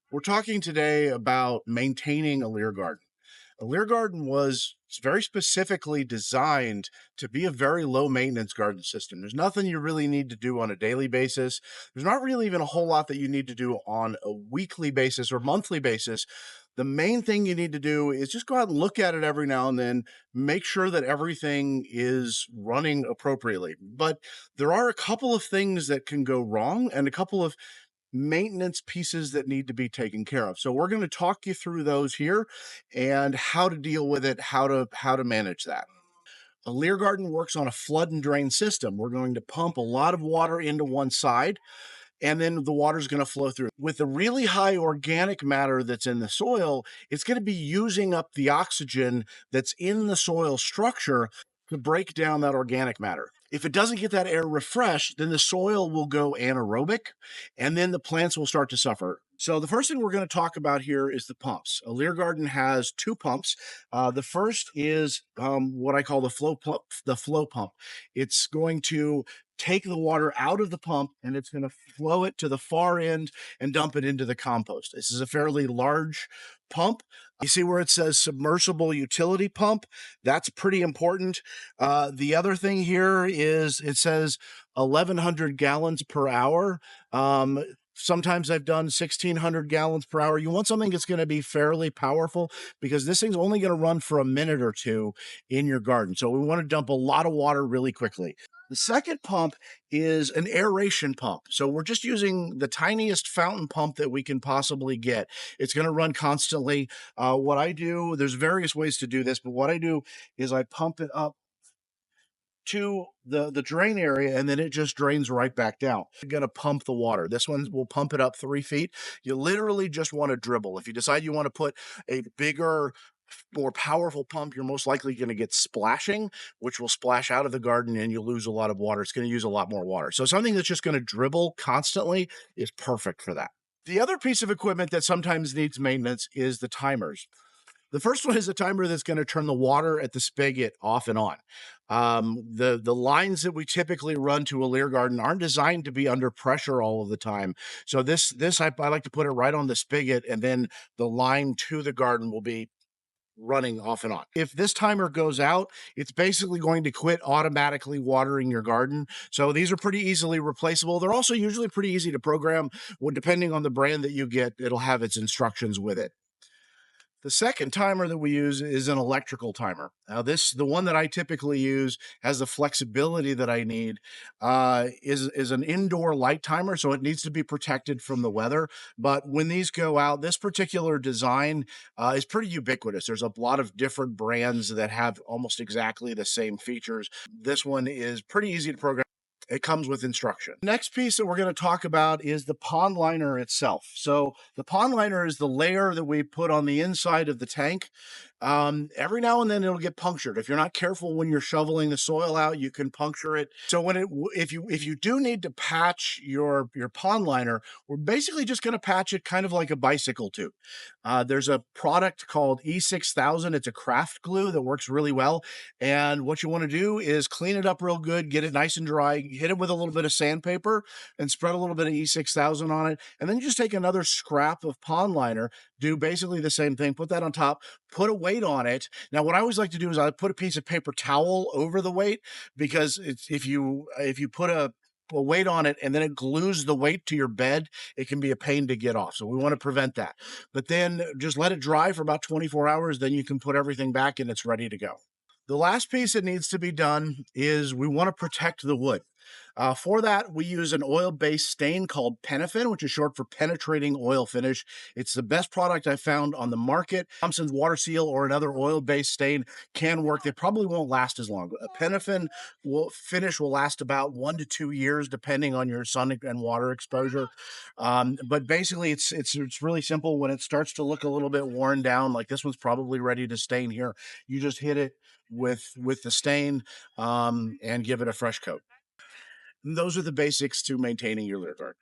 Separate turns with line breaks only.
We're talking today about maintaining a LEHR garden. A LEHR garden was very specifically designed to be a very low maintenance garden system. There's nothing you really need to do on a daily basis. There's not really even a whole lot that you need to do on a weekly basis or monthly basis. The main thing you need to do is just go out and look at it every now and then, make sure that everything is running appropriately. But there are a couple of things that can go wrong and a couple of maintenance pieces that need to be taken care of. So we're going to talk you through those here and how to deal with it, how to manage that. A LEHR garden works on a flood and drain system. We're going to pump a lot of water into one side and then the water's going to flow through. With the really high organic matter that's in the soil, it's going to be using up the oxygen that's in the soil structure to break down that organic matter. If it doesn't get that air refreshed, then the soil will go anaerobic and then the plants will start to suffer. So the first thing we're going to talk about here is the pumps. A LEHR garden has two pumps. The first is what I call the flow pump. It's going to take the water out of the pump and it's going to flow it to the far end and dump it into the compost. This is a fairly large pump. You see where it says submersible utility pump? That's pretty important. The other thing here is it says 1,100 gallons per hour. Sometimes I've done 1,600 gallons per hour. You want something that's going to be fairly powerful because this thing's only going to run for a minute or two in your garden. So we want to dump a lot of water really quickly. The second pump is an aeration pump. So we're just using the tiniest fountain pump that we can possibly get. It's going to run constantly. What I do, there's various ways to do this, but what I do is I pump it up to the drain area and then it just drains right back down. You're going to pump the water. This one will pump it up 3 feet. You literally just want to dribble. If you decide you want to put a bigger, more powerful pump, you're most likely going to get splashing, which will splash out of the garden and you'll lose a lot of water. It's going to use a lot more water. So something that's just going to dribble constantly is perfect for that. The other piece of equipment that sometimes needs maintenance is the timers. The first one is a timer that's going to turn the water at the spigot off and on. The lines that we typically run to a LEHR garden aren't designed to be under pressure all of the time. So I like to put it right on the spigot, and then the line to the garden will be running off and on. If this timer goes out, it's basically going to quit automatically watering your garden. So these are pretty easily replaceable. They're also usually pretty easy to program. Well, depending on the brand that you get, it'll have its instructions with it. The second timer that we use is an electrical timer. Now, the one that I typically use, has the flexibility that I need, is an indoor light timer, so it needs to be protected from the weather. But when these go out, this particular design is pretty ubiquitous. There's a lot of different brands that have almost exactly the same features. This one is pretty easy to program. It comes with instruction. Next piece that we're going to talk about is the pond liner itself. So the pond liner is the layer that we put on the inside of the tank. Every now and then it'll get punctured. If you're not careful when you're shoveling the soil out, you can puncture it. So if you do need to patch your pond liner, we're basically just going to patch it kind of like a bicycle tube. There's a product called E6000. It's a craft glue that works really well. And what you want to do is clean it up real good, get it nice and dry, hit it with a little bit of sandpaper and spread a little bit of E6000 on it. And then you just take another scrap of pond liner, do basically the same thing, put that on top, put a weight on it. Now, what I always like to do is I put a piece of paper towel over the weight because if you put a weight on it and then it glues the weight to your bed, it can be a pain to get off. So we want to prevent that. But then just let it dry for about 24 hours. Then you can put everything back and it's ready to go. The last piece that needs to be done is we want to protect the wood. For that, we use an oil-based stain called Penafin, which is short for penetrating oil finish. It's the best product I found on the market. Thompson's Water Seal or another oil-based stain can work. They probably won't last as long. A Penafin finish will last about 1 to 2 years, depending on your sun and water exposure. But basically, it's really simple. When it starts to look a little bit worn down, like this one's probably ready to stain here, you just hit it with the stain and give it a fresh coat. Those are the basics to maintaining your litter garden.